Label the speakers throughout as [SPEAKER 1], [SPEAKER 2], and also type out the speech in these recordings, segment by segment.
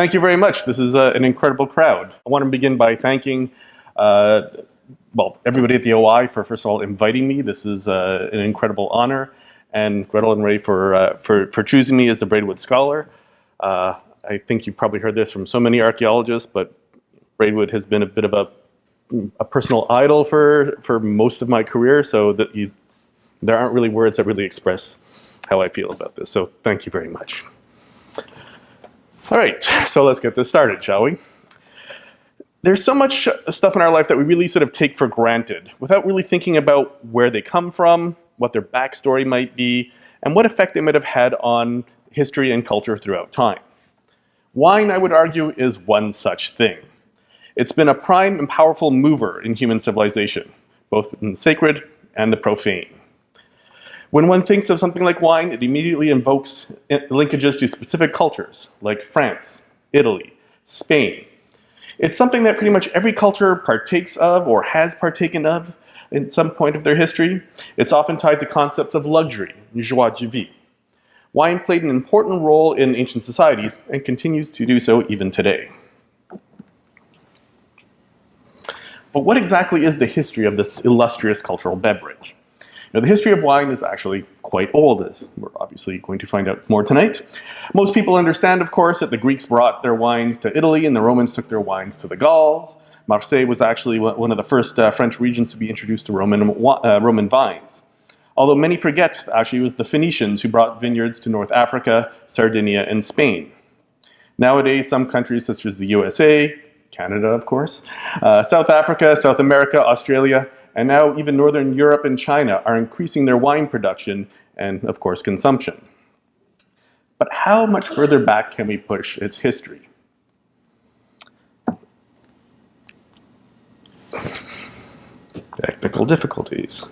[SPEAKER 1] Thank you very much. This is an incredible crowd. I want to begin by thanking everybody at the OI for, first of all, inviting me. This is an incredible honor. And Gretel and Ray for choosing me as the Braidwood Scholar. I think you probably heard this from so many archaeologists, but Braidwood has been a bit of a personal idol for most of my career, so that there aren't really words that really express how I feel about this. So thank you very much. All right, so let's get this started, shall we? There's so much stuff in our life that we really sort of take for granted without really thinking about where they come from, what their backstory might be, and what effect they might have had on history and culture throughout time. Wine, I would argue, is one such thing. It's been a prime and powerful mover in human civilization, both in the sacred and the profane. When one thinks of something like wine, it immediately invokes linkages to specific cultures, like France, Italy, Spain. It's something that pretty much every culture partakes of or has partaken of at some point of their history. It's often tied to concepts of luxury, joie de vivre. Wine played an important role in ancient societies and continues to do so even today. But what exactly is the history of this illustrious cultural beverage? Now, the history of wine is actually quite old, as we're obviously going to find out more tonight. Most people understand, of course, that the Greeks brought their wines to Italy and the Romans took their wines to the Gauls. Marseille was actually one of the first French regions to be introduced to Roman vines. Although many forget, actually, it was the Phoenicians who brought vineyards to North Africa, Sardinia, and Spain. Nowadays, some countries such as the USA, Canada, of course, South Africa, South America, Australia, and now even Northern Europe and China are increasing their wine production and, of course, consumption. But how much further back can we push its history? Technical difficulties.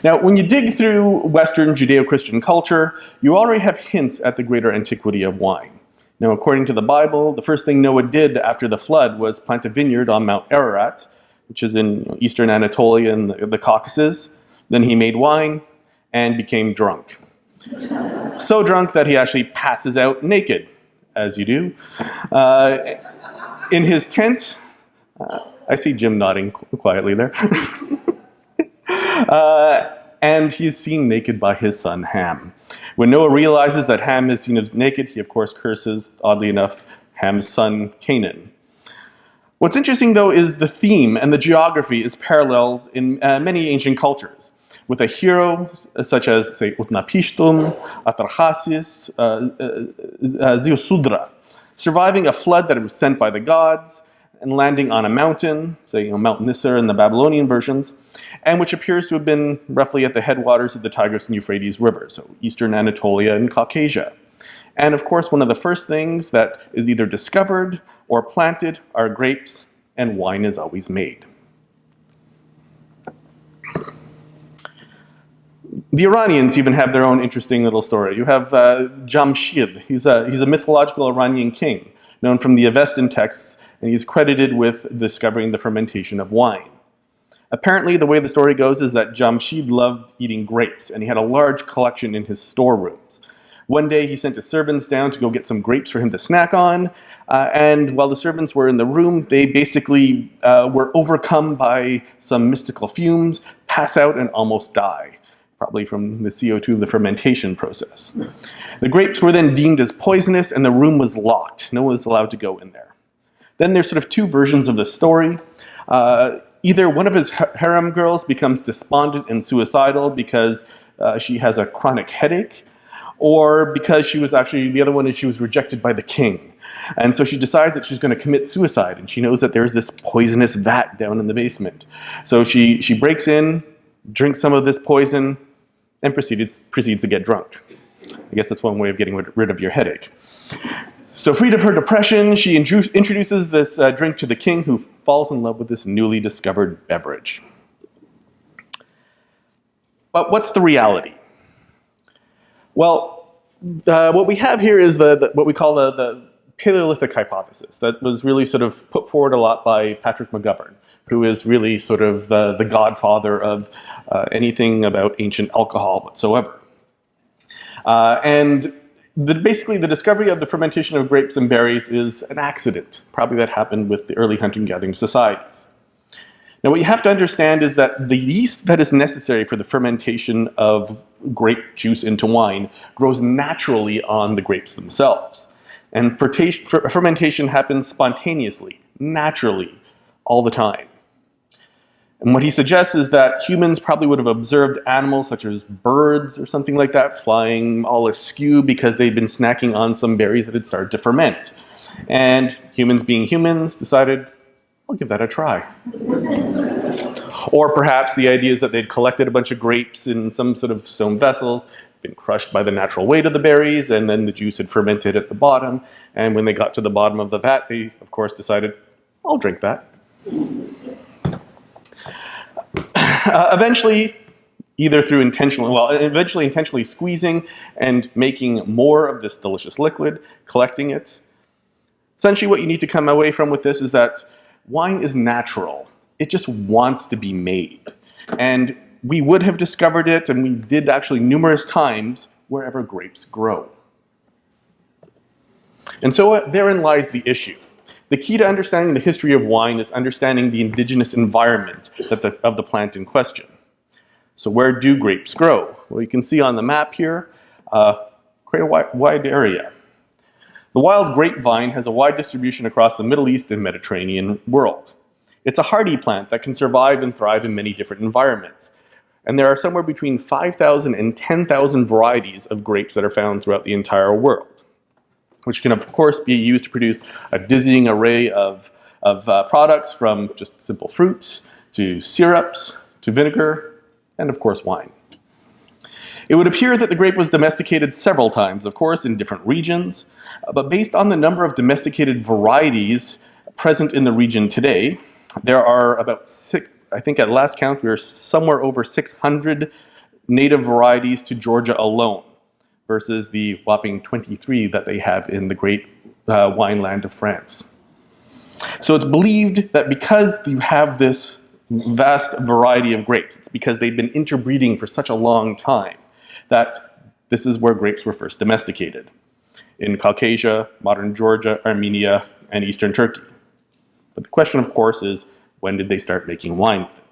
[SPEAKER 1] Now, when you dig through Western Judeo-Christian culture, you already have hints at the greater antiquity of wine. Now, according to the Bible, the first thing Noah did after the flood was plant a vineyard on Mount Ararat, which is in eastern Anatolia and the Caucasus. Then he made wine and became drunk. So drunk that he actually passes out naked, as you do. In his tent, I see Jim nodding quietly there. And he is seen naked by his son Ham. When Noah realizes that Ham is seen as naked, he of course curses, oddly enough, Ham's son Canaan. What's interesting, though, is the theme and the geography is parallel in many ancient cultures, with a hero such as, say, Utnapishtim, Atarhasis, Ziusudra, surviving a flood that was sent by the gods and landing on a mountain, say Mount Nisr in the Babylonian versions, and which appears to have been roughly at the headwaters of the Tigris and Euphrates rivers, so eastern Anatolia and Caucasia. And of course, one of the first things that is either discovered or planted are grapes, and wine is always made. The Iranians even have their own interesting little story. You have JumpShip. He's a mythological Iranian king, known from the Avestan texts, and he's credited with discovering the fermentation of wine. Apparently, the way the story goes is that JumpShip loved eating grapes, and he had a large collection in his storerooms. One day, he sent his servants down to go get some grapes for him to snack on, and while the servants were in the room, they basically were overcome by some mystical fumes, pass out, and almost die, probably from the CO2 of the fermentation process. The grapes were then deemed as poisonous, and the room was locked. No one was allowed to go in there. Then there's sort of two versions of the story. Either one of his harem girls becomes despondent and suicidal because she has a chronic headache, or because the other one is she was rejected by the king. And so she decides that she's going to commit suicide, and she knows that there's this poisonous vat down in the basement. So she breaks in, drinks some of this poison, and proceeds to get drunk. I guess that's one way of getting rid of your headache. So freed of her depression, she introduces this drink to the king, who falls in love with this newly discovered beverage. But what's the reality? Well, what we have here is what we call the Paleolithic Hypothesis. That was really sort of put forward a lot by Patrick McGovern, who is really sort of the godfather of anything about ancient alcohol whatsoever. And Basically, the discovery of the fermentation of grapes and berries is an accident, probably that happened with the early hunting-gathering societies. Now, what you have to understand is that the yeast that is necessary for the fermentation of grape juice into wine grows naturally on the grapes themselves. And fermentation happens spontaneously, naturally, all the time. And what he suggests is that humans probably would have observed animals such as birds or something like that flying all askew because they'd been snacking on some berries that had started to ferment. And humans being humans decided, I'll give that a try. Or perhaps the idea is that they'd collected a bunch of grapes in some sort of stone vessels, been crushed by the natural weight of the berries, and then the juice had fermented at the bottom. And when they got to the bottom of the vat, they, of course, decided, I'll drink that. Eventually intentionally squeezing and making more of this delicious liquid, collecting it. Essentially, what you need to come away from with this is that wine is natural. It just wants to be made. And we would have discovered it, and we did actually numerous times, wherever grapes grow. And so therein lies the issue. The key to understanding the history of wine is understanding the indigenous environment of the plant in question. So where do grapes grow? Well, you can see on the map here, quite a wide area. The wild grapevine has a wide distribution across the Middle East and Mediterranean world. It's a hardy plant that can survive and thrive in many different environments. And there are somewhere between 5,000 and 10,000 varieties of grapes that are found throughout the entire world, which can, of course, be used to produce a dizzying array of products, from just simple fruits to syrups to vinegar and, of course, wine. It would appear that the grape was domesticated several times, of course, in different regions, but based on the number of domesticated varieties present in the region today, there are about I think at last count, we are somewhere over 600 native varieties to Georgia alone, versus the whopping 23 that they have in the great wine land of France. So it's believed that because you have this vast variety of grapes, it's because they've been interbreeding for such a long time, that this is where grapes were first domesticated, in Caucasia, modern Georgia, Armenia, and eastern Turkey. But the question, of course, is when did they start making wine with it?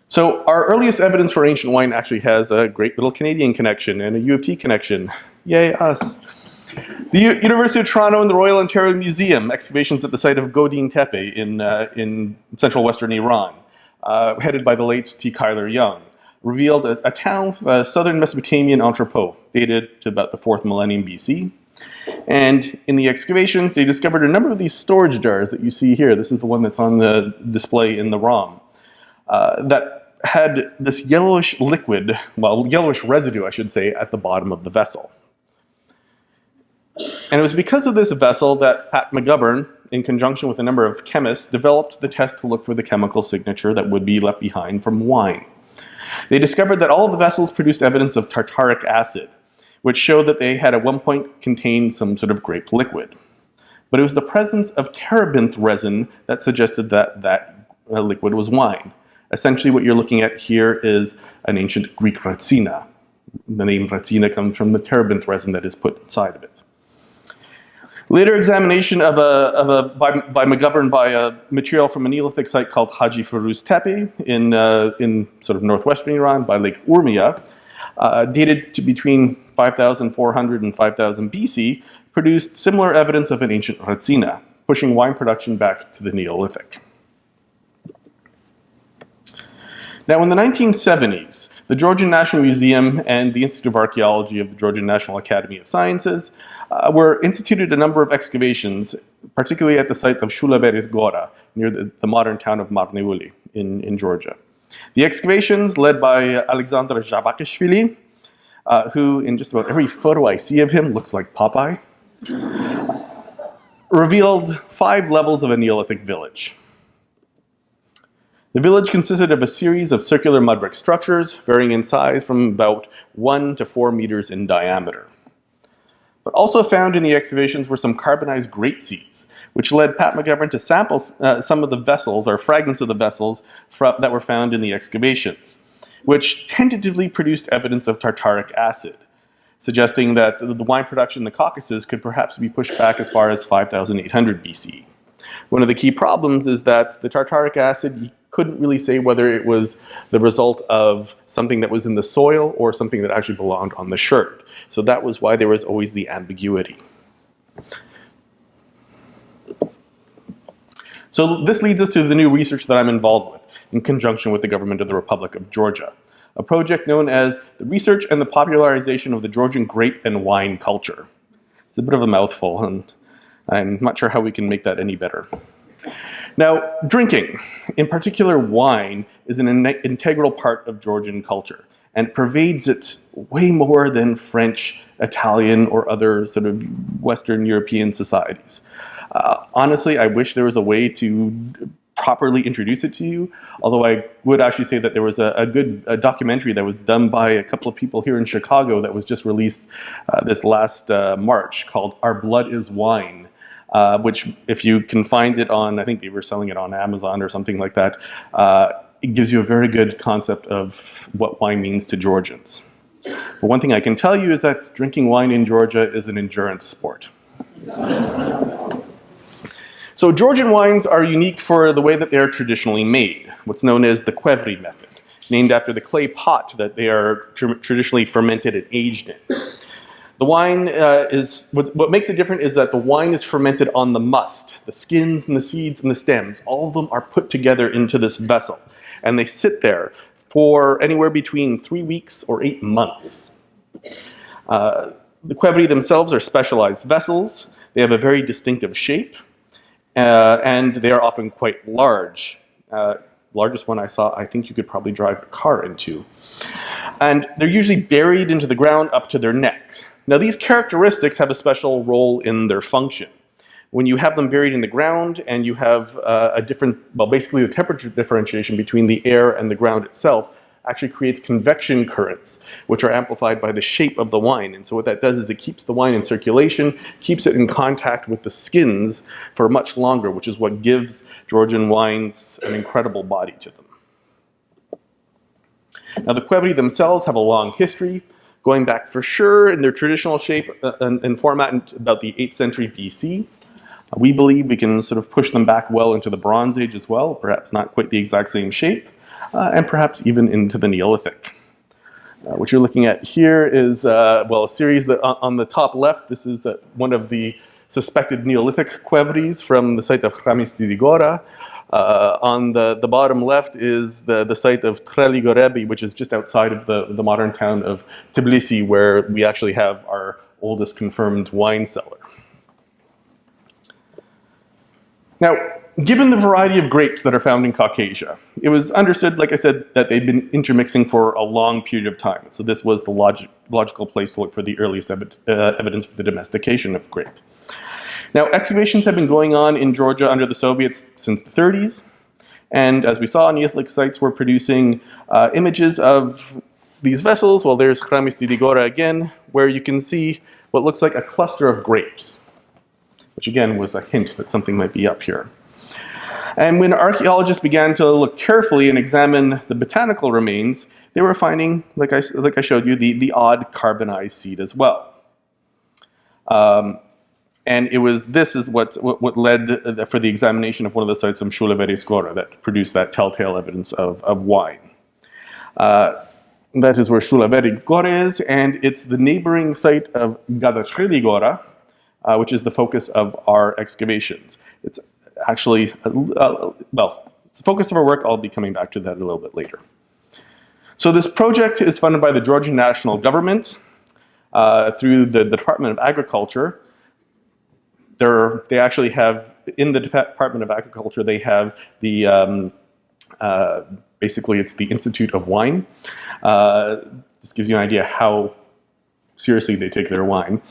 [SPEAKER 1] So our earliest evidence for ancient wine actually has a great little Canadian connection and a U of T connection. Yay, us. The University of Toronto and the Royal Ontario Museum, excavations at the site of Godin Tepe in central western Iran, headed by the late T. Kyler Young, revealed a town, a southern Mesopotamian entrepot, dated to about the 4th millennium BC. And in the excavations, they discovered a number of these storage jars that you see here. This is the one that's on the display in the ROM, that had this yellowish liquid, well, yellowish residue, I should say, at the bottom of the vessel. And it was because of this vessel that Pat McGovern, in conjunction with a number of chemists, developed the test to look for the chemical signature that would be left behind from wine. They discovered that all of the vessels produced evidence of tartaric acid, which showed that they had at one point contained some sort of grape liquid. But it was the presence of terebinth resin that suggested that that liquid was wine. Essentially what you're looking at here is an ancient Greek ratsina. The name ratsina comes from the terebinth resin that is put inside of it. Later examination by McGovern by a material from a Neolithic site called Haji Firuz Tepe in sort of northwestern Iran by Lake Urmia, dated to between 5,400 and 5,000 BC, produced similar evidence of an ancient ratsina, pushing wine production back to the Neolithic. Now, in the 1970s, the Georgian National Museum and the Institute of Archaeology of the Georgian National Academy of Sciences instituted a number of excavations, particularly at the site of Shulaberis Gora, near the modern town of Marneuli in Georgia. The excavations, led by Alexander Zhabakishvili, who in just about every photo I see of him looks like Popeye, revealed 5 levels of a Neolithic village. The village consisted of a series of circular mud brick structures, varying in size from about 1 to 4 meters in diameter. But also found in the excavations were some carbonized grape seeds, which led Pat McGovern to sample some of the vessels, or fragments of the vessels, that were found in the excavations, which tentatively produced evidence of tartaric acid. suggesting that the wine production in the Caucasus could perhaps be pushed back as far as 5,800 BC. One of the key problems is that the tartaric acid, you couldn't really say whether it was the result of something that was in the soil or something that actually belonged on the shirt. So that was why there was always the ambiguity. So this leads us to the new research that I'm involved with in conjunction with the government of the Republic of Georgia, a project known as the Research and the Popularization of the Georgian Grape and Wine Culture. It's a bit of a mouthful, and I'm not sure how we can make that any better. Now, drinking, in particular wine, is an integral part of Georgian culture, and pervades it way more than French, Italian, or other sort of Western European societies. Honestly, I wish there was a way to properly introduce it to you, although I would actually say that there was a good documentary that was done by a couple of people here in Chicago that was just released this last March called Our Blood is Wine, which if you can find it on, I think they were selling it on Amazon or something like that, it gives you a very good concept of what wine means to Georgians. But one thing I can tell you is that drinking wine in Georgia is an endurance sport. So Georgian wines are unique for the way that they are traditionally made, what's known as the Qvevri method, named after the clay pot that they are traditionally fermented and aged in. The wine what makes it different is that the wine is fermented on the must. The skins and the seeds and the stems, all of them are put together into this vessel, and they sit there for anywhere between 3 weeks or 8 months. The Qvevri themselves are specialized vessels. They have a very distinctive shape. And they are often quite large. Largest one I saw, I think you could probably drive a car into. And they're usually buried into the ground up to their necks. Now these characteristics have a special role in their function. When you have them buried in the ground and you have basically the temperature differentiation between the air and the ground itself actually creates convection currents, which are amplified by the shape of the wine. And so what that does is it keeps the wine in circulation, keeps it in contact with the skins for much longer, which is what gives Georgian wines an incredible body to them. Now the Qvevri themselves have a long history, going back for sure in their traditional shape and format in about the 8th century BC. We believe we can sort of push them back well into the Bronze Age as well, perhaps not quite the exact same shape. And perhaps even into the Neolithic. What you're looking at here is, a series that on the top left, this is one of the suspected Neolithic Qvevris from the site of Hramistidigora. On the bottom left is the site of Treligorebi, which is just outside of the modern town of Tbilisi, where we actually have our oldest confirmed wine cellar. Now, given the variety of grapes that are found in Caucasia, it was understood, like I said, that they'd been intermixing for a long period of time. So this was the logical place to look for the earliest evidence for the domestication of grape. Now, excavations have been going on in Georgia under the Soviets since the 30s. And as we saw, Neolithic sites were producing images of these vessels. Well, there's Hramistidigora again, where you can see what looks like a cluster of grapes, which again was a hint that something might be up here. And when archaeologists began to look carefully and examine the botanical remains, they were finding, like I showed you, the odd carbonized seed as well. And this is what led for the examination of one of the sites of Shulaveri Skora that produced that telltale evidence of wine. That is where Shulaveri Gora is, and it's the neighboring site of Gadacheli Gora, which is the focus of our excavations. It's actually, it's the focus of our work. I'll be coming back to that a little bit later. So this project is funded by the Georgian national government through the Department of Agriculture. They actually have, in the Department of Agriculture, they have the, basically it's the Institute of Wine. This gives you an idea how seriously they take their wine.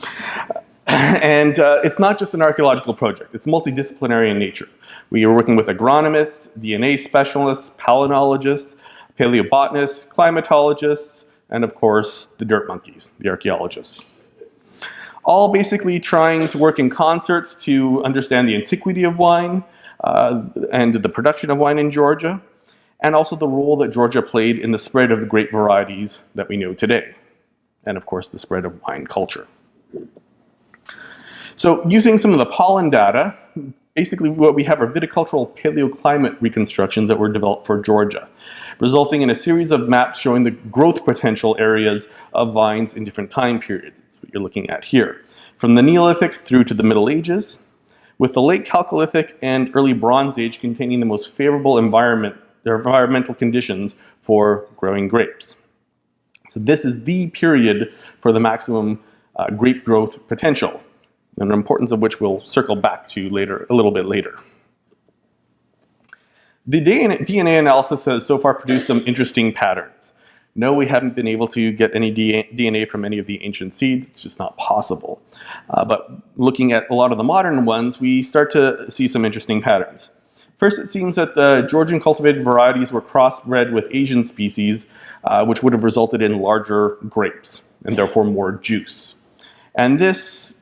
[SPEAKER 1] And it's not just an archaeological project, it's multidisciplinary in nature. We are working with agronomists, DNA specialists, palynologists, paleobotanists, climatologists, and of course, the dirt monkeys, the archaeologists. All basically trying to work in concerts to understand the antiquity of wine and the production of wine in Georgia, and also the role that Georgia played in the spread of the grape varieties that we know today. and of course the spread of wine culture. So using some of the pollen data, basically what we have are viticultural paleoclimate reconstructions that were developed for Georgia, resulting in a series of maps showing the growth potential areas of vines in different time periods. That's what you're looking at here. From the Neolithic through to the Middle Ages, with the late Chalcolithic and early Bronze Age containing the most favorable environmental conditions for growing grapes. So this is the period for the maximum grape growth potential, and the importance of which we'll circle back to later, a little bit later. The DNA analysis has so far produced some interesting patterns. No, we haven't been able to get any DNA from any of the ancient seeds. It's just not possible. But looking at a lot of the modern ones, we start to see some interesting patterns. First, it seems that the Georgian cultivated varieties were crossbred with Asian species, which would have resulted in larger grapes and therefore more juice. And this,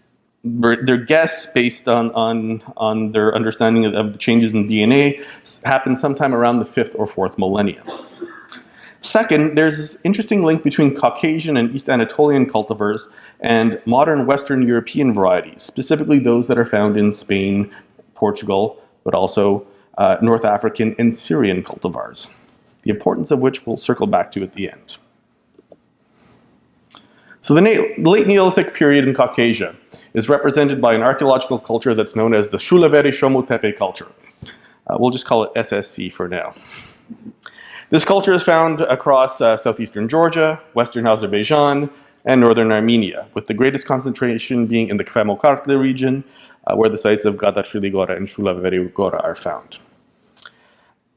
[SPEAKER 1] their guess based on their understanding of the changes in DNA happened sometime around the 5th or 4th millennium. Second, there's this interesting link between Caucasian and East Anatolian cultivars and modern Western European varieties, specifically those that are found in Spain, Portugal, but also North African and Syrian cultivars, the importance of which we'll circle back to at the end. So the late Neolithic period in Caucasia is represented by an archaeological culture that's known as the Shulaveri Shomu Tepe culture. We'll just call it SSC for now. This culture is found across southeastern Georgia, western Azerbaijan, and northern Armenia, with the greatest concentration being in the Kfamo-Kartli region, where the sites of Gadatrili Gora and Shulaveri Gora are found.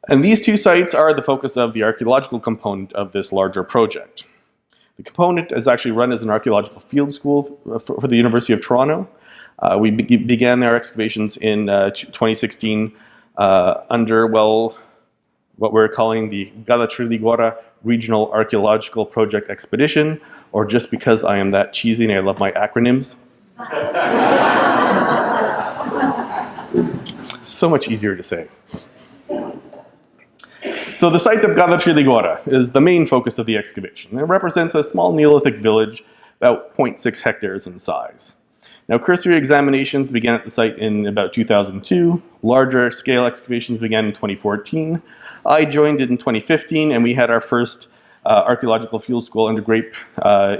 [SPEAKER 1] And these two sites are the focus of the archaeological component of this larger project. The component is actually run as an archaeological field school for the University of Toronto. We began our excavations in 2016 under, well, what we're calling the Gadatrili Gora Regional Archaeological Project Expedition, or just because I am that cheesy and I love my acronyms. So much easier to say. So the site of Gadatrili Gora is the main focus of the excavation. It represents a small Neolithic village, about 0.6 hectares in size. Now, cursory examinations began at the site in about 2002. Larger scale excavations began in 2014. I joined in 2015, and we had our first archaeological field school under Grape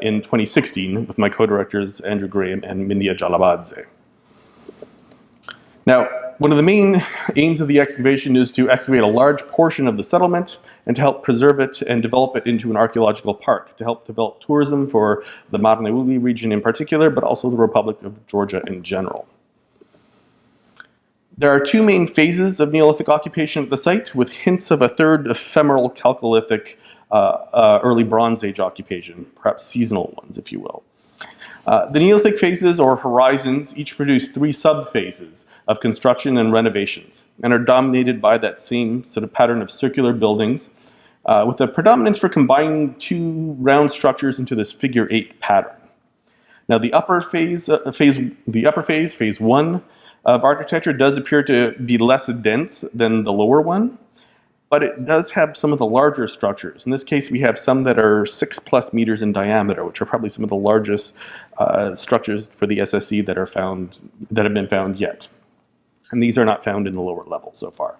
[SPEAKER 1] in 2016 with my co-directors Andrew Graham and Mindia Jalabadze. Now, one of the main aims of the excavation is to excavate a large portion of the settlement and to help preserve it and develop it into an archaeological park, to help develop tourism for the Marneuli region in particular, but also the Republic of Georgia in general. There are two main phases of Neolithic occupation at the site, with hints of a third ephemeral Chalcolithic early Bronze Age occupation, perhaps seasonal ones, if you will. The Neolithic phases, or horizons, each produce 3 sub-phases of construction and renovations, and are dominated by that same sort of pattern of circular buildings, with a predominance for combining 2 round structures into this figure 8 pattern. Now, the upper phase, phase 1 of architecture, does appear to be less dense than the lower one, but it does have some of the larger structures. In this case, we have some that are 6+ meters in diameter, which are probably some of the largest structures for the SSC that have been found yet. And these are not found in the lower level so far.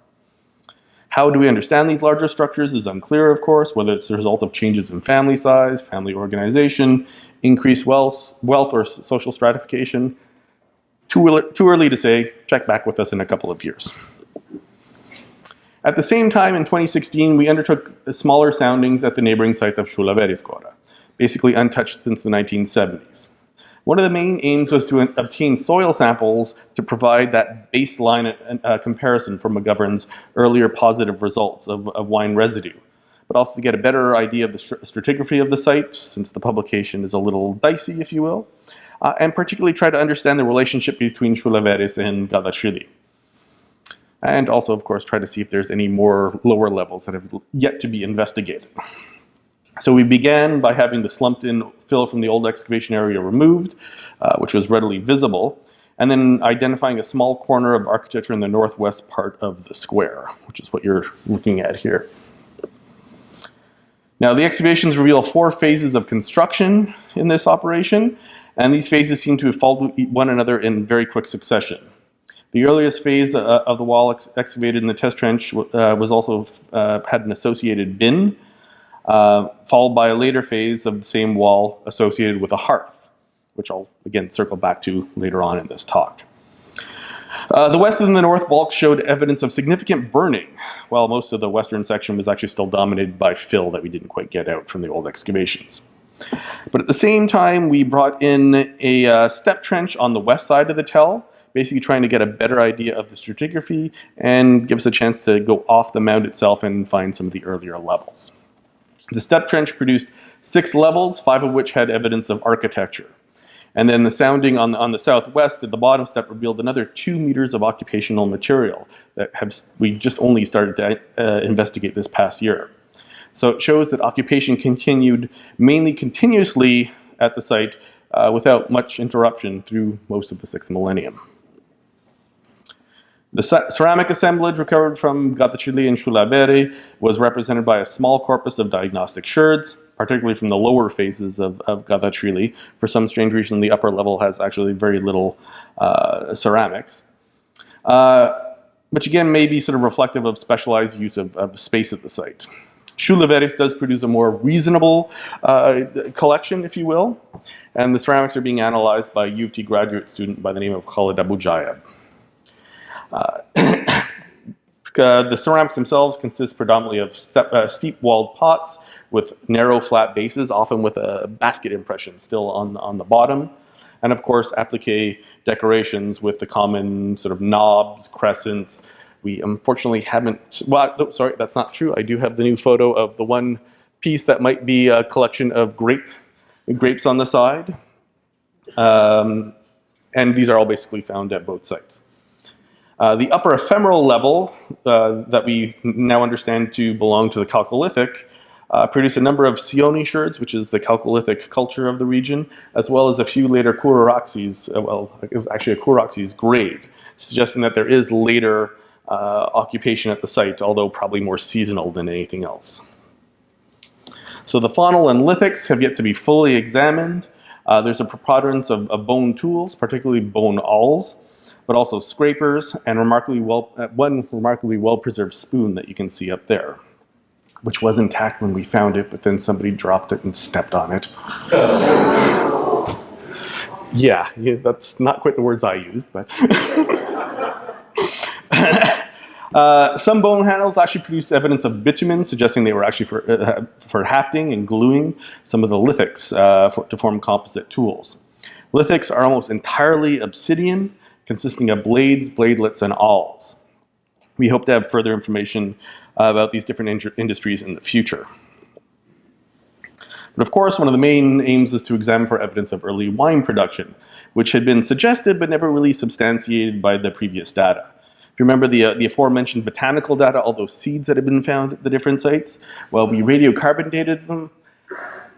[SPEAKER 1] How do we understand these larger structures is unclear, of course, whether it's the result of changes in family size, family organization, increased wealth or social stratification. Too early to say. Check back with us in a couple of years. At the same time, in 2016, we undertook smaller soundings at the neighboring site of Shulaveri Gora, basically untouched since the 1970s. One of the main aims was to obtain soil samples to provide that baseline comparison for McGovern's earlier positive results of wine residue, but also to get a better idea of the stratigraphy of the site, since the publication is a little dicey, if you will, and particularly try to understand the relationship between Shulaveris and Gadatrili. And also, of course, try to see if there's any more lower levels that have yet to be investigated. So we began by having the slumped-in fill from the old excavation area removed, which was readily visible, and then identifying a small corner of architecture in the northwest part of the square, which is what you're looking at here. Now, the excavations reveal 4 phases of construction in this operation, and these phases seem to have followed one another in very quick succession. The earliest phase of the wall excavated in the test trench was also had an associated bin, followed by a later phase of the same wall associated with a hearth, which I'll again circle back to later on in this talk. The west and the north bulks showed evidence of significant burning, while most of the western section was actually still dominated by fill that we didn't quite get out from the old excavations. But at the same time, we brought in a step trench on the west side of the tell, basically trying to get a better idea of the stratigraphy and give us a chance to go off the mound itself and find some of the earlier levels. The step trench produced 6 levels, 5 of which had evidence of architecture. And then the sounding on the southwest at the bottom step revealed another 2 meters of occupational material that we just only started to investigate this past year. So it shows that occupation continued mainly continuously at the site without much interruption through most of the 6th millennium. The ceramic assemblage recovered from Viticultural and Shulavere was represented by a small corpus of diagnostic sherds, particularly from the lower phases of Viticultural. For some strange reason, the upper level has actually very little ceramics, which again may be sort of reflective of specialized use of space at the site. Shulavere does produce a more reasonable collection, if you will, and the ceramics are being analyzed by a U of T graduate student by the name of Khalid Abu Jayab. The ceramics themselves consist predominantly of steep-walled pots with narrow, flat bases, often with a basket impression still on the bottom. And of course, applique decorations with the common sort of knobs, crescents. We unfortunately haven't, well, no, sorry, that's not true. I do have the new photo of the one piece that might be a collection of grapes on the side. And these are all basically found at both sites. The upper ephemeral level that we now understand to belong to the Chalcolithic produced a number of Sioni sherds, which is the Chalcolithic culture of the region, as well as a few later Kuraxes, well, actually a Kuraxes grave, suggesting that there is later occupation at the site, although probably more seasonal than anything else. So the faunal and lithics have yet to be fully examined. There's a preponderance of bone tools, particularly bone awls, but also scrapers, and one remarkably well-preserved spoon that you can see up there, which was intact when we found it, but then somebody dropped it and stepped on it. Yeah, that's not quite the words I used, but... Some bone handles actually produce evidence of bitumen, suggesting they were actually for hafting and gluing some of the lithics to form composite tools. Lithics are almost entirely obsidian, consisting of blades, bladelets, and awls. We hope to have further information about these different industries in the future. But of course, one of the main aims is to examine for evidence of early wine production, which had been suggested but never really substantiated by the previous data. If you remember the aforementioned botanical data, all those seeds that had been found at the different sites, well, we radiocarbon dated them,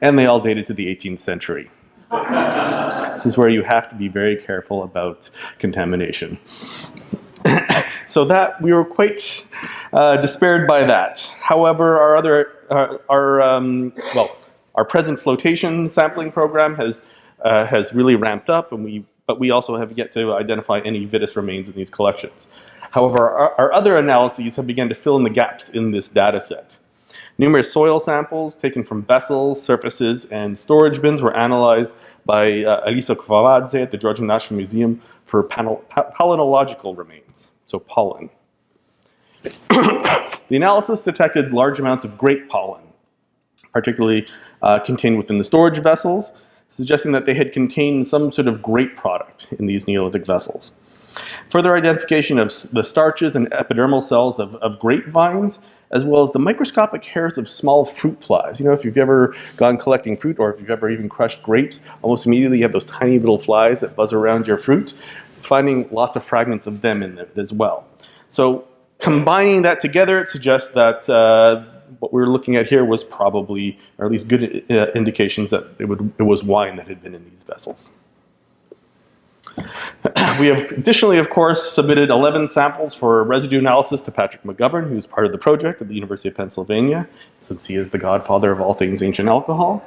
[SPEAKER 1] and they all dated to the 18th century. This is where you have to be very careful about contamination. So that we were quite despaired by that. However, our present flotation sampling program has really ramped up, but we also have yet to identify any Vitis remains in these collections. However, our other analyses have begun to fill in the gaps in this data set. Numerous soil samples taken from vessels, surfaces, and storage bins were analyzed by Elisa Kvavadze at the Georgian National Museum for palynological remains, so pollen. The analysis detected large amounts of grape pollen, particularly contained within the storage vessels, suggesting that they had contained some sort of grape product in these Neolithic vessels. Further identification of the starches and epidermal cells of grapevines, as well as the microscopic hairs of small fruit flies. You know, if you've ever gone collecting fruit, or if you've ever even crushed grapes, almost immediately you have those tiny little flies that buzz around your fruit, finding lots of fragments of them in it as well. So combining that together, it suggests that what we were looking at here was probably, or at least good indications that it was wine that had been in these vessels. We have additionally, of course, submitted 11 samples for residue analysis to Patrick McGovern, who's part of the project at the University of Pennsylvania, since he is the godfather of all things ancient alcohol.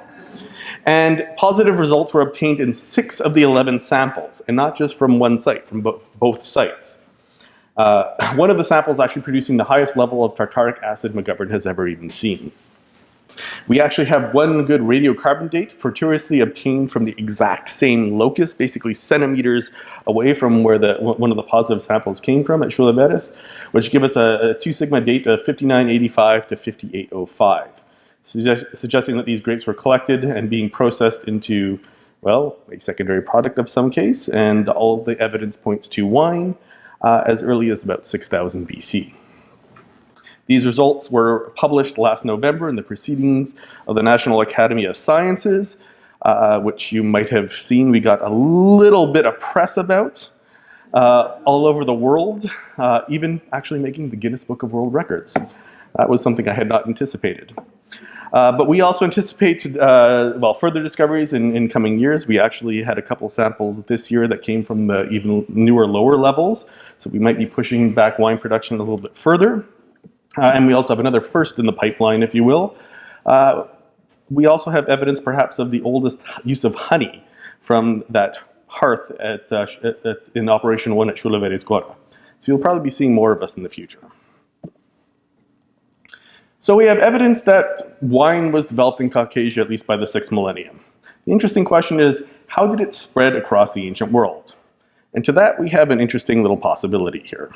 [SPEAKER 1] And positive results were obtained in 6 of the 11 samples, and not just from one site, from both sites. One of the samples actually producing the highest level of tartaric acid McGovern has ever even seen. We actually have one good radiocarbon date fortuitously obtained from the exact same locus, basically centimeters away from where one of the positive samples came from at Chulaveres, which give us a 2 sigma date of 5985 to 5805, suggesting that these grapes were collected and being processed into, well, a secondary product of some case, and all the evidence points to wine as early as about 6000 BC. These results were published last November in the Proceedings of the National Academy of Sciences, which you might have seen we got a little bit of press about all over the world, even actually making the Guinness Book of World Records. That was something I had not anticipated. But we also anticipate further discoveries in coming years. We actually had a couple samples this year that came from the even newer, lower levels, so we might be pushing back wine production a little bit further. And we also have another first in the pipeline, if you will. We also have evidence, perhaps, of the oldest use of honey from that hearth in Operation 1 at Chulaveres Gora. So you'll probably be seeing more of us in the future. So we have evidence that wine was developed in Caucasia at least by the 6th millennium. The interesting question is, how did it spread across the ancient world? And to that, we have an interesting little possibility here.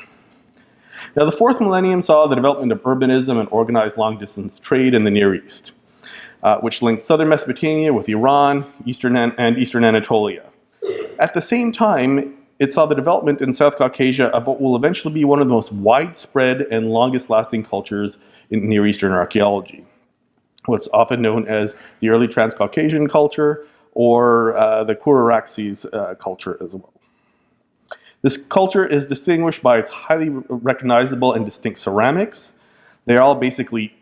[SPEAKER 1] Now, the 4th millennium saw the development of urbanism and organized long-distance trade in the Near East, which linked southern Mesopotamia with Iran and eastern Anatolia. At the same time, it saw the development in South Caucasia of what will eventually be one of the most widespread and longest-lasting cultures in Near Eastern archaeology, what's often known as the early Transcaucasian culture or the Kura-Araxes culture as well. This culture is distinguished by its highly recognizable and distinct ceramics. They're all basically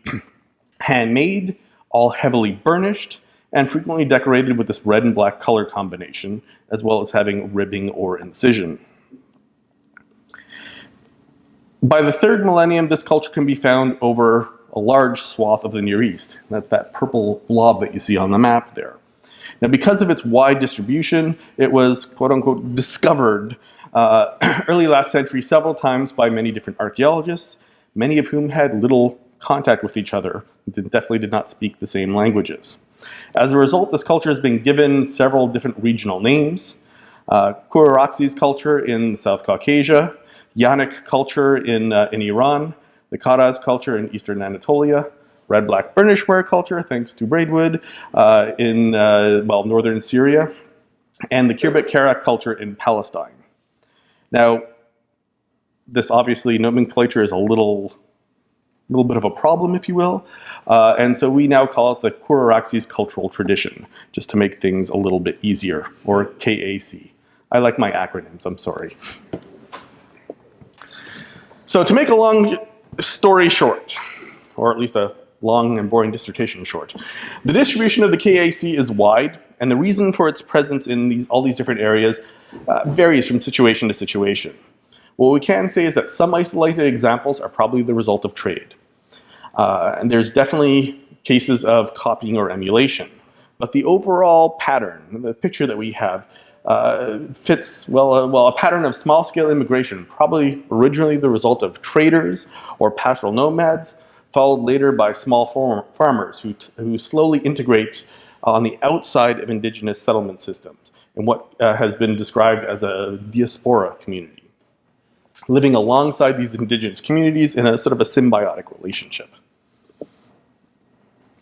[SPEAKER 1] handmade, all heavily burnished, and frequently decorated with this red and black color combination, as well as having ribbing or incision. By the 3rd millennium, this culture can be found over a large swath of the Near East. That's that purple blob that you see on the map there. Now, because of its wide distribution, it was, quote-unquote, discovered early last century several times by many different archaeologists, many of whom had little contact with each other and definitely did not speak the same languages. As a result, this culture has been given several different regional names. Kura-Araxes culture in South Caucasia, Yannick culture in Iran, the Karaz culture in eastern Anatolia, red-black burnishware culture, thanks to braidwood, in northern Syria, and the Khirbet-Kerak culture in Palestine. Now, this obviously nomenclature is a little bit of a problem, if you will, and so we now call it the Kura-Araxes cultural tradition, just to make things a little bit easier, or KAC. I like my acronyms, I'm sorry. So to make a long story short, or at least a long and boring dissertation short, the distribution of the KAC is wide, and the reason for its presence in all these different areas varies from situation to situation. What we can say is that some isolated examples are probably the result of trade. And there's definitely cases of copying or emulation. But the overall pattern, the picture that we have, fits, a pattern of small-scale immigration, probably originally the result of traders or pastoral nomads, followed later by small farmers who slowly integrate on the outside of indigenous settlement systems in what has been described as a diaspora community, living alongside these indigenous communities in a sort of a symbiotic relationship.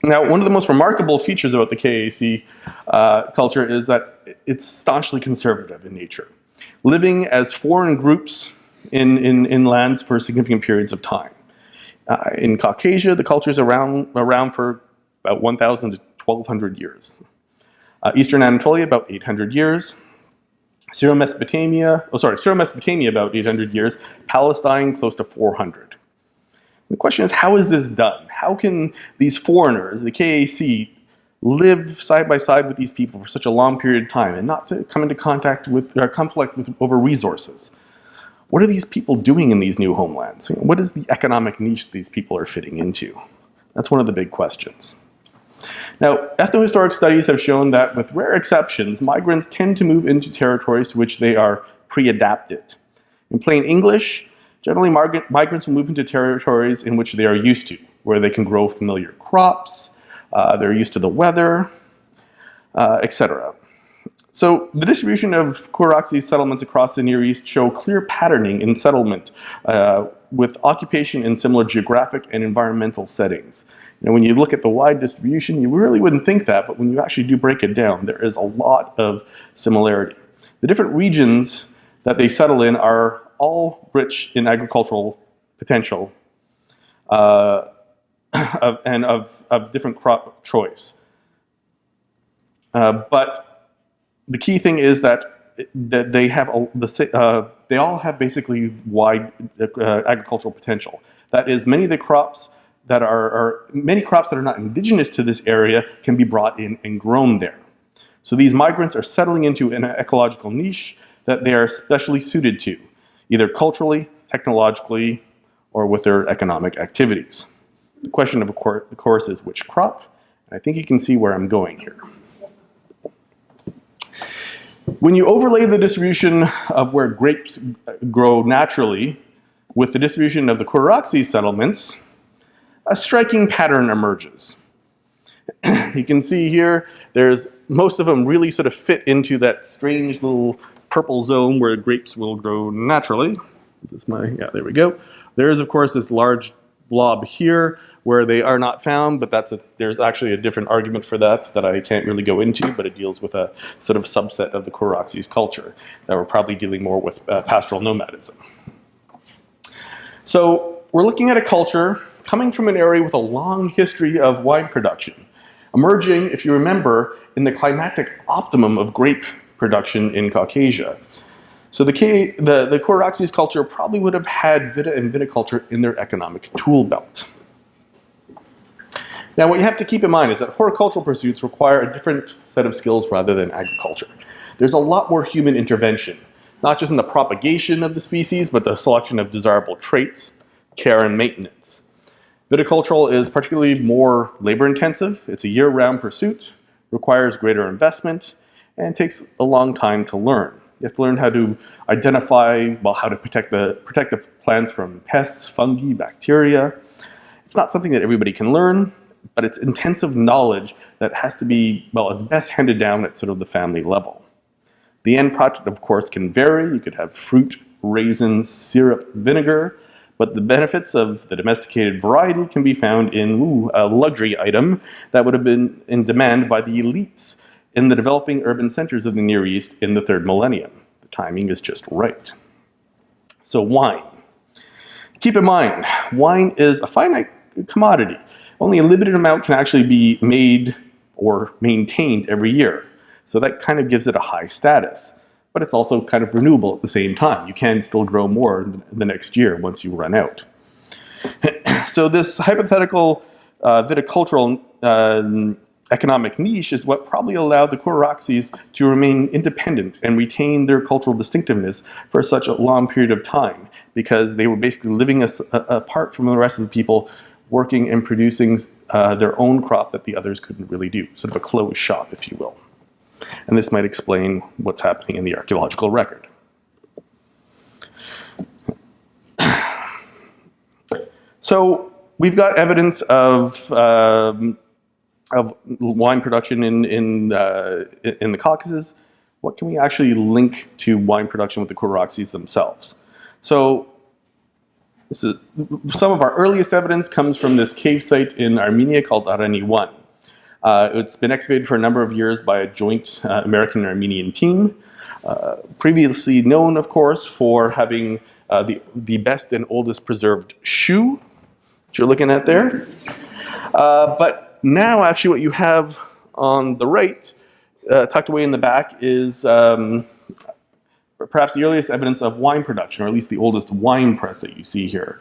[SPEAKER 1] Now, one of the most remarkable features about the KAC culture is that it's staunchly conservative in nature, living as foreign groups in lands for significant periods of time. In Caucasia, the culture is around for about 1,000 to 1,200 years. Eastern Anatolia, about 800 years. Syro-Mesopotamia about 800 years. Palestine, close to 400. The question is, how is this done? How can these foreigners, the KAC, live side by side with these people for such a long period of time and not to come into contact with or conflict with over resources? What are these people doing in these new homelands? What is the economic niche these people are fitting into? That's one of the big questions. Now, ethnohistoric studies have shown that, with rare exceptions, migrants tend to move into territories to which they are pre-adapted. In plain English, generally migrants will move into territories in which they are used to, where they can grow familiar crops, they're used to the weather, etc. So the distribution of Kuraxi settlements across the Near East show clear patterning in settlement with occupation in similar geographic and environmental settings. Now, when you look at the wide distribution, you really wouldn't think that, but when you actually do break it down, there is a lot of similarity. The different regions that they settle in are all rich in agricultural potential and of different crop choice. But the key thing is that they have they all have basically wide agricultural potential. That is, many crops that are not indigenous to this area can be brought in and grown there. So these migrants are settling into an ecological niche that they are specially suited to, either culturally, technologically, or with their economic activities. The question, of course, is which crop, and I think you can see where I'm going here. When you overlay the distribution of where grapes grow naturally with the distribution of the Kuraxi settlements, a striking pattern emerges. You can see here, most of them really sort of fit into that strange little purple zone where grapes will grow naturally. There we go. There is, of course, this large blob here where they are not found, but there's actually a different argument for that I can't really go into, but it deals with a sort of subset of the Kuraxis culture that we're probably dealing more with pastoral nomadism. So we're looking at a culture coming from an area with a long history of wine production, emerging, if you remember, in the climatic optimum of grape production in Caucasia. So the Kuraxis culture probably would have had vita and viticulture in their economic tool belt. Now, what you have to keep in mind is that horticultural pursuits require a different set of skills rather than agriculture. There's a lot more human intervention, not just in the propagation of the species, but the selection of desirable traits, care, and maintenance. Viticultural is particularly more labor-intensive. It's a year-round pursuit, requires greater investment, and takes a long time to learn. You have to learn how to identify, how to protect the plants from pests, fungi, bacteria. It's not something that everybody can learn, but it's intensive knowledge that has to be, as best handed down at sort of the family level. The end product, of course, can vary. You could have fruit, raisins, syrup, vinegar, but the benefits of the domesticated variety can be found in a luxury item that would have been in demand by the elites in the developing urban centers of the Near East in the 3rd millennium. The timing is just right. So wine. Keep in mind, wine is a finite commodity. Only a limited amount can actually be made or maintained every year. So that kind of gives it a high status. But it's also kind of renewable at the same time. You can still grow more the next year once you run out. So this hypothetical viticultural economic niche is what probably allowed the Kuraxis to remain independent and retain their cultural distinctiveness for such a long period of time, because they were basically living apart from the rest of the people, working and producing their own crop that the others couldn't really do. Sort of a closed shop, if you will. And this might explain what's happening in the archaeological record. So we've got evidence of wine production in the Caucasus. What can we actually link to wine production with the Kuraxis themselves? So some of our earliest evidence comes from this cave site in Armenia called Arani 1. It's been excavated for a number of years by a joint American and Armenian team, previously known, of course, for having the best and oldest preserved shoe, which you're looking at there. But now, actually, what you have on the right, tucked away in the back, is perhaps the earliest evidence of wine production, or at least the oldest wine press that you see here,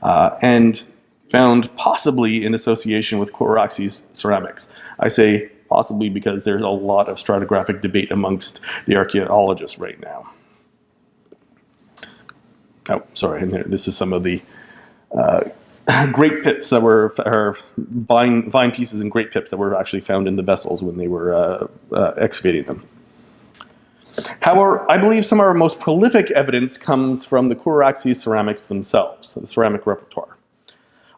[SPEAKER 1] and found possibly in association with Kuraxis ceramics. I say possibly because there's a lot of stratigraphic debate amongst the archaeologists right now. Oh, sorry, and this is some of the grape pips that were, or vine pieces and grape pips that were actually found in the vessels when they were excavating them. However, I believe some of our most prolific evidence comes from the Kuraxi ceramics themselves, so the ceramic repertoire.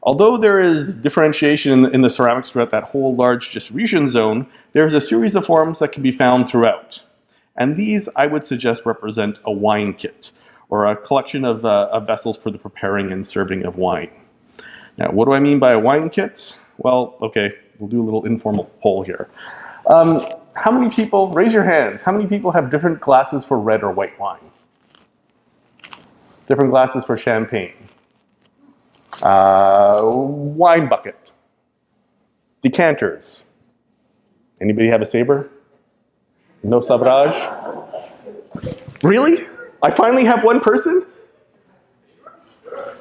[SPEAKER 1] Although there is differentiation in the ceramics throughout that whole large distribution zone, there is a series of forms that can be found throughout. And these, I would suggest, represent a wine kit, or a collection of vessels for the preparing and serving of wine. Now, what do I mean by a wine kit? Well, okay, we'll do a little informal poll here. How many people, raise your hands, how many people have different glasses for red or white wine? Different glasses for champagne? Wine bucket? Decanters? Anybody have a saber? No sabrage? Really? I finally have one person?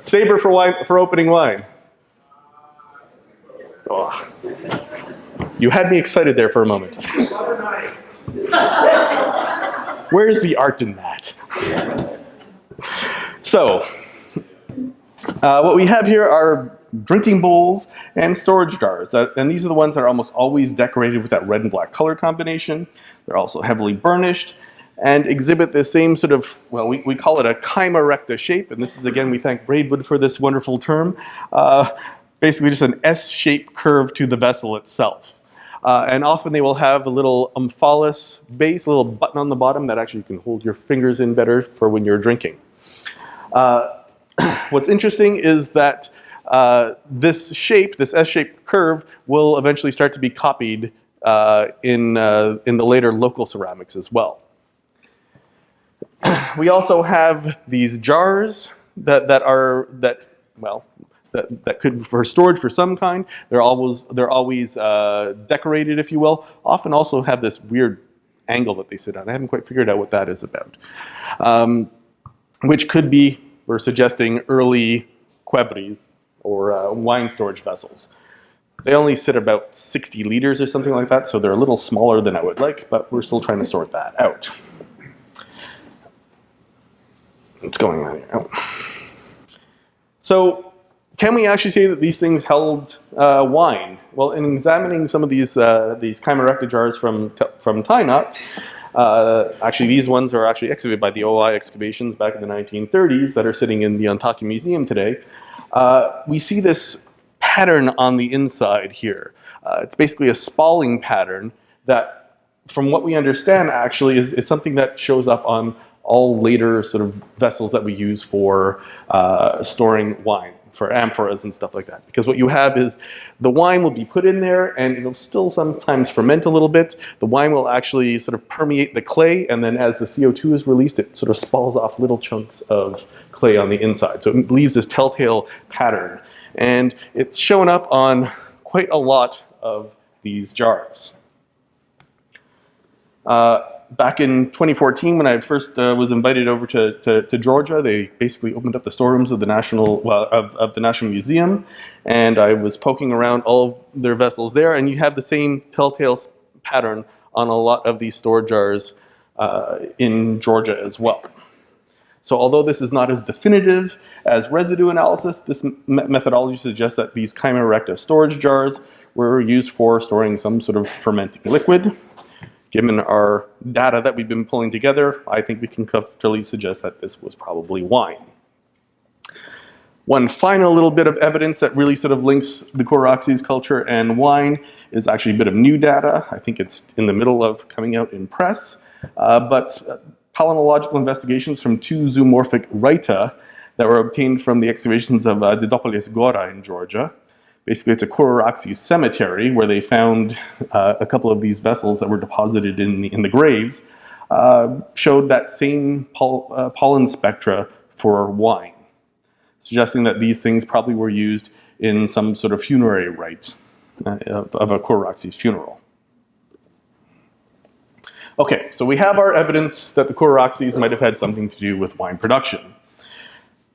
[SPEAKER 1] Saber for wine, for opening wine. Oh. You had me excited there for a moment. Where's the art in that? So, what we have here are drinking bowls and storage jars. And these are the ones that are almost always decorated with that red and black color combination. They're also heavily burnished and exhibit the same sort of, well, we call it a chyma recta shape. And this is, again, we thank Braidwood for this wonderful term. Basically just an S-shaped curve to the vessel itself. And often they will have a little omphalos base, a little button on the bottom that actually you can hold your fingers in better for when you're drinking. What's interesting is that this shape, this S-shaped curve, will eventually start to be copied in the later local ceramics as well. We also have these jars that could be for storage for some kind. They're always decorated, if you will. Often also have this weird angle that they sit on. I haven't quite figured out what that is about. Which could be, we're suggesting, early quebris or wine storage vessels. They only sit about 60 liters or something like that, so they're a little smaller than I would like, but we're still trying to sort that out. What's going on here? Oh. So, can we actually say that these things held wine? Well, in examining some of these chyma recta jars from Tynot, actually these ones are actually excavated by the OI excavations back in the 1930s that are sitting in the Antakya Museum today. We see this pattern on the inside here. It's basically a spalling pattern that, from what we understand, actually is something that shows up on all later sort of vessels that we use for storing wine, for amphoras and stuff like that. Because what you have is the wine will be put in there and it'll still sometimes ferment a little bit. The wine will actually sort of permeate the clay, and then as the CO2 is released, it sort of spalls off little chunks of clay on the inside. So it leaves this telltale pattern. And it's shown up on quite a lot of these jars. Back in 2014, when I first was invited over to Georgia, they basically opened up the storerooms of the National Museum, and I was poking around all of their vessels there, and you have the same telltale pattern on a lot of these storage jars in Georgia as well. So although this is not as definitive as residue analysis, this methodology suggests that these chyma recta storage jars were used for storing some sort of fermenting liquid. Given our data that we've been pulling together, I think we can comfortably suggest that this was probably wine. One final little bit of evidence that really sort of links the Kuraxis culture and wine is actually a bit of new data. I think it's in the middle of coming out in press. But palynological investigations from two zoomorphic Rhyta that were obtained from the excavations of Didopolis Gora in Georgia. Basically, it's a Kuraxi cemetery where they found a couple of these vessels that were deposited in the graves, showed that same pollen spectra for wine, suggesting that these things probably were used in some sort of funerary rite of a Kuraxi's funeral. Okay, so we have our evidence that the Kuraxis might have had something to do with wine production.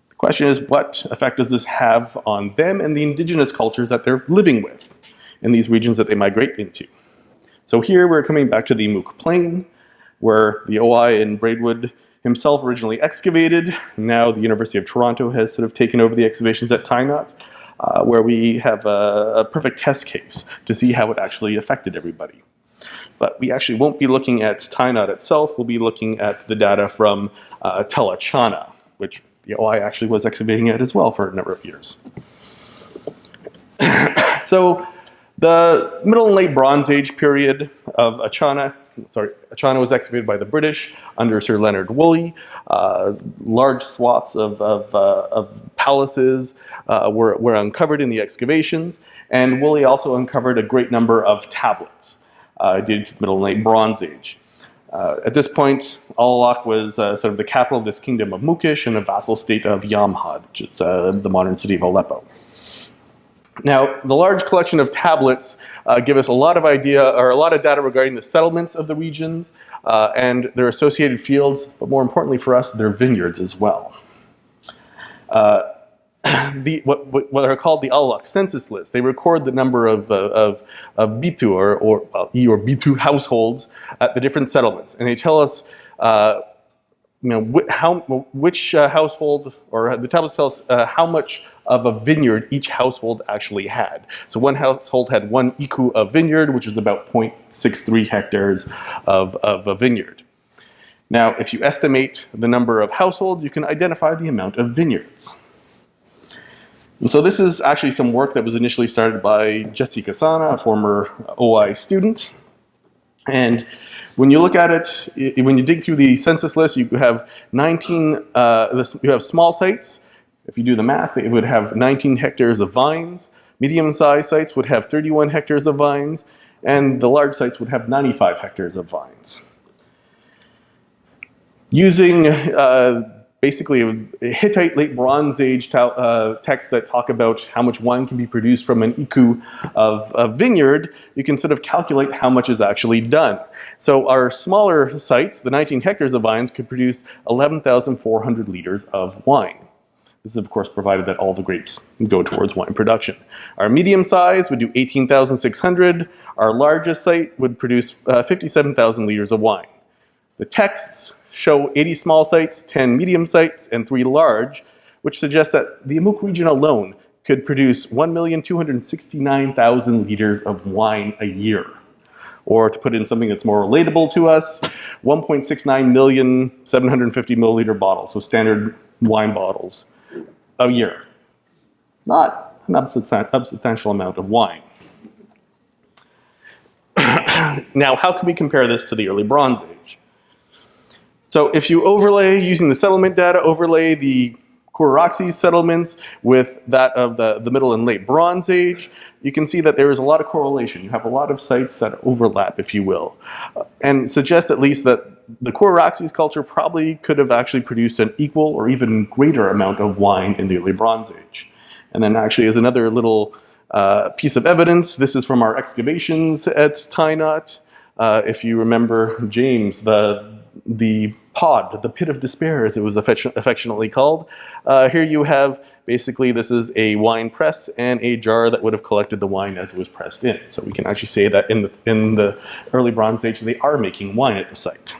[SPEAKER 1] The question is, what effect does this have on them and the indigenous cultures that they're living with in these regions that they migrate into? So here we're coming back to the Mook Plain, where the OI and Braidwood himself originally excavated. Now the University of Toronto has sort of taken over the excavations at Tynot, where we have a perfect test case to see how it actually affected everybody. But we actually won't be looking at Tynot itself. We'll be looking at the data from Tel Echana, which the OI actually was excavating at as well for a number of years. So the Middle and Late Bronze Age period of Echana was excavated by the British under Sir Leonard Woolley. Large swaths of palaces were uncovered in the excavations, and Woolley also uncovered a great number of tablets dated to the Middle and Late Bronze Age. At this point, Alalak was sort of the capital of this kingdom of Mukish and a vassal state of Yamhad, which is the modern city of Aleppo. Now, the large collection of tablets give us a lot of data regarding the settlements of the regions and their associated fields, but more importantly for us, their vineyards as well. What are called the Alalak census lists, they record the number of Bitu or Bitu households at the different settlements, and they tell us which household, or the tablets tell us how much of a vineyard each household actually had. So one household had 1 iku of vineyard, which is about 0.63 hectares of a vineyard. Now, if you estimate the number of households, you can identify the amount of vineyards. And so this is actually some work that was initially started by Jessica Sana, a former OI student. And when you look at it, when you dig through the census list, you have 19, you have small sites. If you do the math, it would have 19 hectares of vines. Medium-sized sites would have 31 hectares of vines, and the large sites would have 95 hectares of vines. Using basically Hittite Late Bronze Age texts that talk about how much wine can be produced from an iku of vineyard, you can sort of calculate how much is actually done. So our smaller sites, the 19 hectares of vines, could produce 11,400 liters of wine. This is, of course, provided that all the grapes go towards wine production. Our medium size would do 18,600. Our largest site would produce 57,000 liters of wine. The texts show 80 small sites, 10 medium sites, and 3 large, which suggests that the Amuk region alone could produce 1,269,000 liters of wine a year. Or to put in something that's more relatable to us, 1.69 million 750 milliliter bottles, so standard wine bottles, a year. Not an substantial amount of wine. Now, how can we compare this to the early Bronze Age? So if you overlay, using the settlement data, overlay the Kuraxi settlements with that of the Middle and Late Bronze Age, you can see that there is a lot of correlation. You have a lot of sites that overlap, if you will, and suggests at least that the Kuraxis culture probably could have actually produced an equal or even greater amount of wine in the early Bronze Age. And then actually as another little piece of evidence, this is from our excavations at Tynot. If you remember James, the pod, the pit of despair as it was affectionately called. Here you have, basically this is a wine press and a jar that would have collected the wine as it was pressed in. So we can actually say that in the early Bronze Age they are making wine at the site.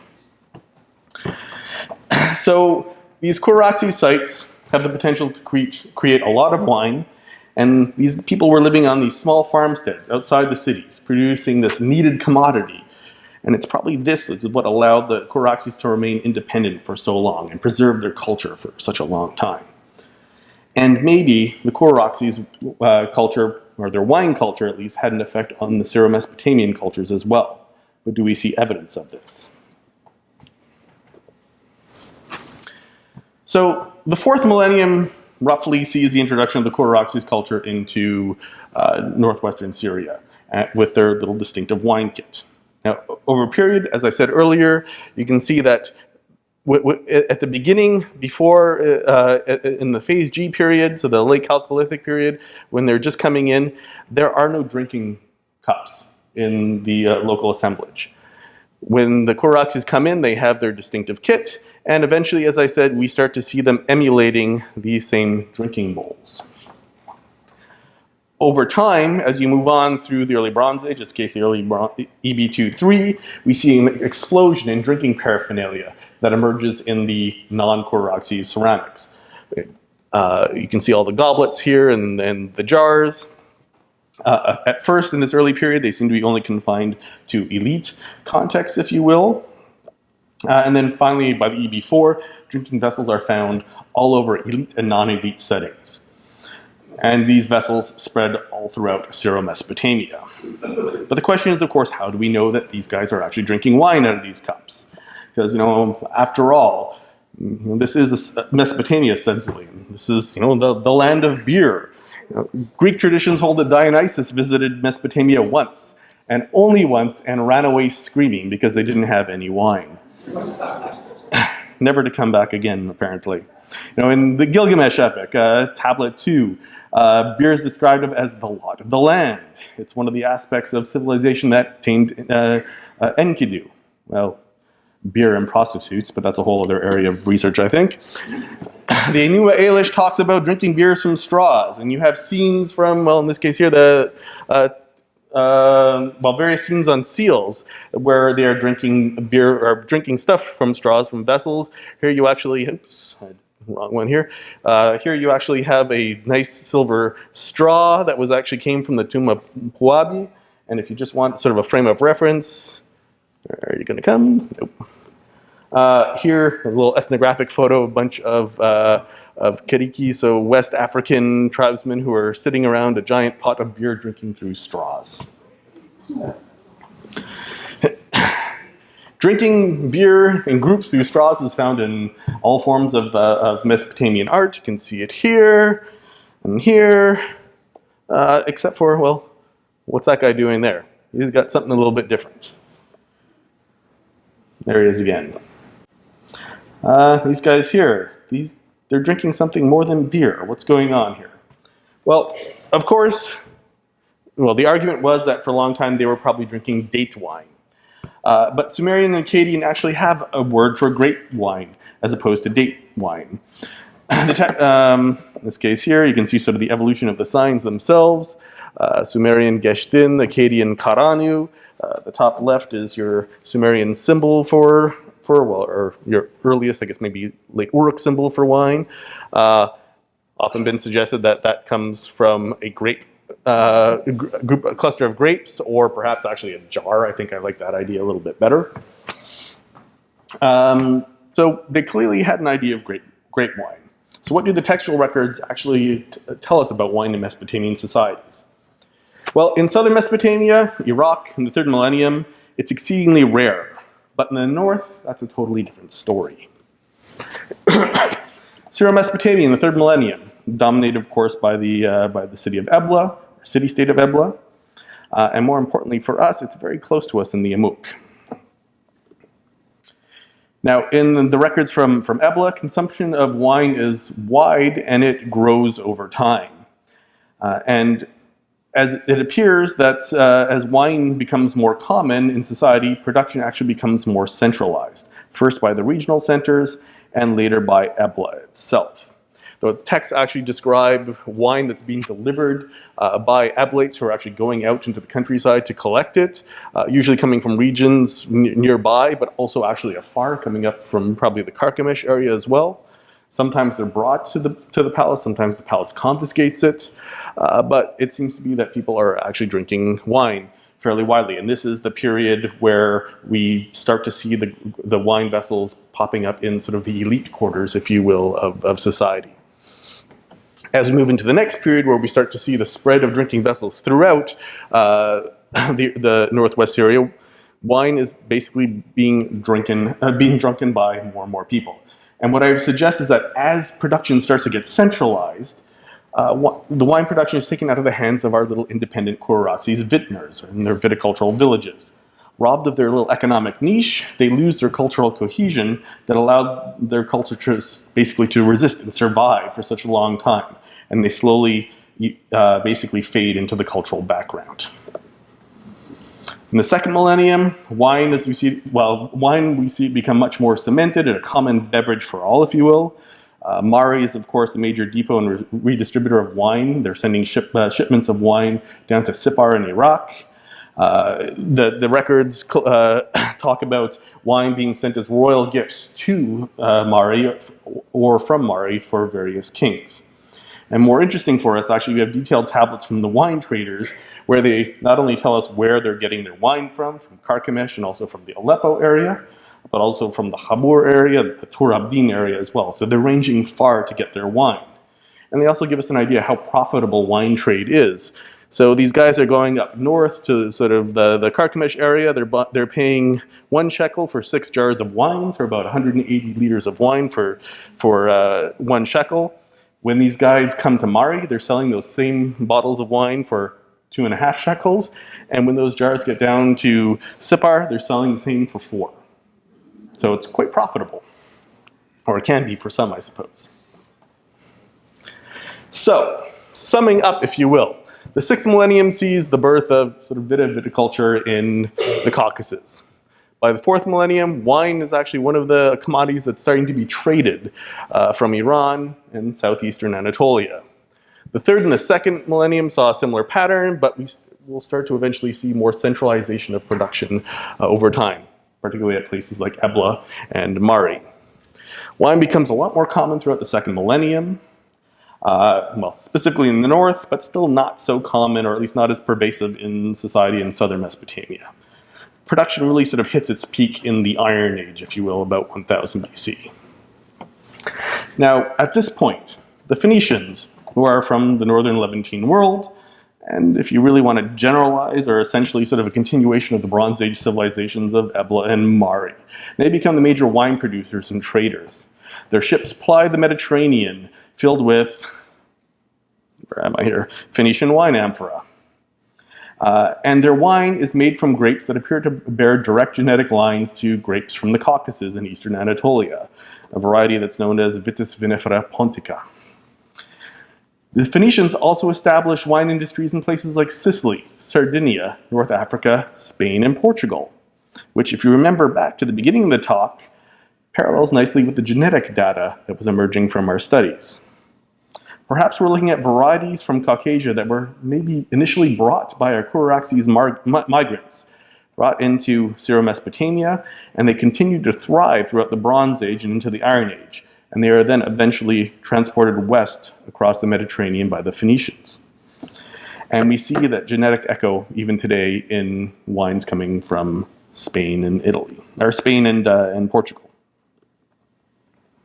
[SPEAKER 1] So these Kuraxi sites have the potential to create a lot of wine, and these people were living on these small farmsteads outside the cities, producing this needed commodity. And it's probably this is what allowed the Kuraxis to remain independent for so long and preserve their culture for such a long time. And maybe the Kuraxis' culture, or their wine culture at least, had an effect on the Syro-Mesopotamian cultures as well. But do we see evidence of this? So the 4th millennium roughly sees the introduction of the Kuraxis culture into northwestern Syria with their little distinctive wine kit. Now, over a period, as I said earlier, you can see that at the beginning, before, in the Phase G period, so the late Chalcolithic period, when they're just coming in, there are no drinking cups in the local assemblage. When the Kuraxis come in, they have their distinctive kit, and eventually, as I said, we start to see them emulating these same drinking bowls. Over time, as you move on through the early Bronze Age, in this case the early EB2-3, we see an explosion in drinking paraphernalia that emerges in the non-Koroxy ceramics. You can see all the goblets here and the jars. At first, in this early period, they seem to be only confined to elite contexts, if you will. And then finally, by the EB4, drinking vessels are found all over elite and non-elite settings. And these vessels spread all throughout Syro-Mesopotamia. But the question is, of course, how do we know that these guys are actually drinking wine out of these cups? Because, after all, this is Mesopotamia, ostensibly. This is, the land of beer. Greek traditions hold that Dionysus visited Mesopotamia once, and only once, and ran away screaming because they didn't have any wine. Never to come back again, apparently. In the Gilgamesh epic, Tablet 2, beer is described as the lot of the land. It's one of the aspects of civilization that tamed Enkidu. Well, beer and prostitutes, but that's a whole other area of research, I think. The Enuma Elish talks about drinking beers from straws, and you have scenes from, well, in this case here, various scenes on seals where they are drinking beer or drinking stuff from straws from vessels. Here you actually, oops, wrong one here. Here you actually have a nice silver straw that came from the tomb of Puabi. And if you just want sort of a frame of reference, are you going to come? Nope. Here, a little ethnographic photo of a bunch of Kiriki, so West African tribesmen who are sitting around a giant pot of beer drinking through straws. Drinking beer in groups through straws is found in all forms of Mesopotamian art. You can see it here and here, except for, well, what's that guy doing there? He's got something a little bit different. There he is again. These guys here, they're drinking something more than beer. What's going on here? Well, of course, the argument was that for a long time they were probably drinking date wine. But Sumerian and Akkadian actually have a word for grape wine as opposed to date wine. In this case here, you can see sort of the evolution of the signs themselves. Sumerian Geshtin, Akkadian Karanu. The top left is your Sumerian symbol or your earliest, I guess maybe late Uruk symbol for wine. Often been suggested that comes from a grape, a cluster of grapes, or perhaps actually a jar. I think I like that idea a little bit better. So they clearly had an idea of grape wine. So what do the textual records actually tell us about wine in Mesopotamian societies? Well, in southern Mesopotamia, Iraq, in the 3rd millennium, it's exceedingly rare. But in the north, that's a totally different story. Syro-Mesopotamia in the 3rd millennium, dominated, of course, by the city of Ebla, city-state of Ebla. And more importantly for us, it's very close to us in the Amuk. Now, in the records from Ebla, consumption of wine is wide and it grows over time. And as it appears that as wine becomes more common in society, production actually becomes more centralized, first by the regional centers and later by Ebla itself. The texts actually describe wine that's being delivered by Eblates who are actually going out into the countryside to collect it, usually coming from regions nearby, but also actually afar, coming up from probably the Carchemish area as well. Sometimes they're brought to the palace, sometimes the palace confiscates it, but it seems to be that people are actually drinking wine fairly widely. And this is the period where we start to see the wine vessels popping up in sort of the elite quarters, if you will, of society. As we move into the next period where we start to see the spread of drinking vessels throughout the northwest Syria, wine is basically being drunken by more and more people. And what I would suggest is that as production starts to get centralized, the wine production is taken out of the hands of our little independent Koroxys vintners in their viticultural villages. Robbed of their little economic niche, they lose their cultural cohesion that allowed their culture to resist and survive for such a long time. And they slowly basically fade into the cultural background. In the 2nd millennium, wine we see become much more cemented and a common beverage for all, if you will. Mari is, of course, a major depot and redistributor of wine. They're sending shipments of wine down to Sipar in Iraq. The records talk about wine being sent as royal gifts to Mari or from Mari for various kings. And more interesting for us, actually, we have detailed tablets from the wine traders where they not only tell us where they're getting their wine from Carchemish and also from the Aleppo area, but also from the Habur area, the Tur Abdin area as well. So they're ranging far to get their wine. And they also give us an idea how profitable wine trade is. So these guys are going up north to sort of the Carchemish area. They're paying 1 shekel for 6 jars of wine, so about 180 liters of wine for 1 shekel. When these guys come to Mari, they're selling those same bottles of wine for 2.5 shekels. And when those jars get down to Sipar, they're selling the same for 4. So it's quite profitable, or it can be for some, I suppose. So, summing up, if you will, the 6th millennium sees the birth of sort of viticulture in the Caucasus. By the 4th millennium, wine is actually one of the commodities that's starting to be traded from Iran and southeastern Anatolia. The 3rd and the 2nd millennium saw a similar pattern, but we'll start to eventually see more centralization of production over time, particularly at places like Ebla and Mari. Wine becomes a lot more common throughout the 2nd millennium, well, specifically in the north, but still not so common, or at least not as pervasive in society in southern Mesopotamia. Production really sort of hits its peak in the Iron Age, if you will, about 1000 BC. Now, at this point, the Phoenicians, who are from the northern Levantine world, and if you really want to generalize, are essentially sort of a continuation of the Bronze Age civilizations of Ebla and Mari. They become the major wine producers and traders. Their ships ply the Mediterranean filled with, where am I here, Phoenician wine amphora. And their wine is made from grapes that appear to bear direct genetic lines to grapes from the Caucasus and eastern Anatolia, a variety that's known as Vitis vinifera pontica. The Phoenicians also established wine industries in places like Sicily, Sardinia, North Africa, Spain, and Portugal, which, if you remember back to the beginning of the talk, parallels nicely with the genetic data that was emerging from our studies. Perhaps we're looking at varieties from Caucasia that were maybe initially brought by our Kuraxes migrants, brought into Syro-Mesopotamia, and they continued to thrive throughout the Bronze Age and into the Iron Age. And they are then eventually transported west across the Mediterranean by the Phoenicians. And we see that genetic echo even today in wines coming from Spain and Italy, or Spain and Portugal.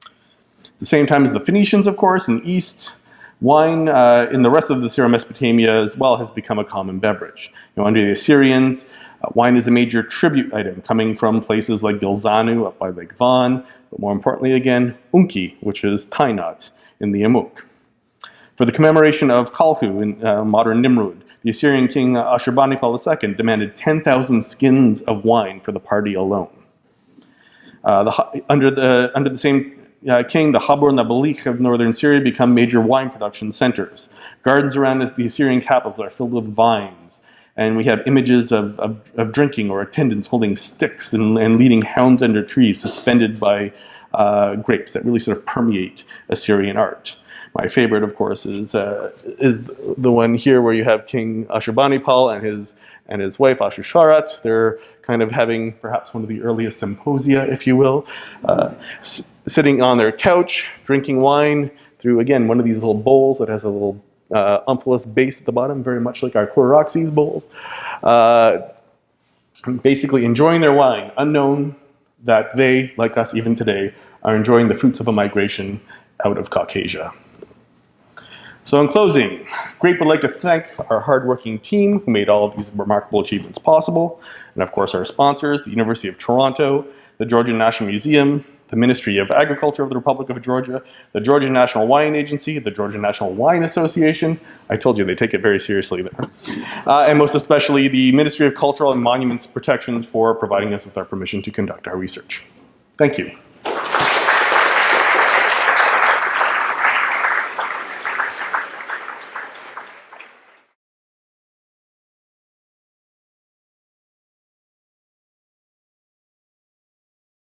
[SPEAKER 1] At the same time as the Phoenicians, of course, in the east, wine in the rest of the Syro-Mesopotamia as well has become a common beverage. Under the Assyrians, wine is a major tribute item coming from places like Gilzanu up by Lake Van, but more importantly again, Unki, which is Tainat in the Amuk. For the commemoration of Kalhu in modern Nimrud, the Assyrian king Ashurbanipal II demanded 10,000 skins of wine for the party alone. Under the same king, the Habur and the Balik of northern Syria become major wine production centers. Gardens around the Assyrian capital are filled with vines, and we have images of drinking or attendants holding sticks and leading hounds under trees suspended by grapes that really sort of permeate Assyrian art. My favorite, of course, is the one here where you have King Ashurbanipal and his wife Ashusharat. They're kind of having perhaps one of the earliest symposia, if you will, sitting on their couch, drinking wine through, again, one of these little bowls that has a little umphless base at the bottom, very much like our Kuraxes bowls. Basically enjoying their wine, unknown that they, like us even today, are enjoying the fruits of a migration out of Caucasia. So in closing, Grape would like to thank our hardworking team who made all of these remarkable achievements possible, and of course our sponsors, the University of Toronto, the Georgian National Museum, the Ministry of Agriculture of the Republic of Georgia, the Georgian National Wine Agency, the Georgian National Wine Association. I told you they take it very seriously there. And most especially the Ministry of Cultural and Monuments Protections for providing us with our permission to conduct our research. Thank you.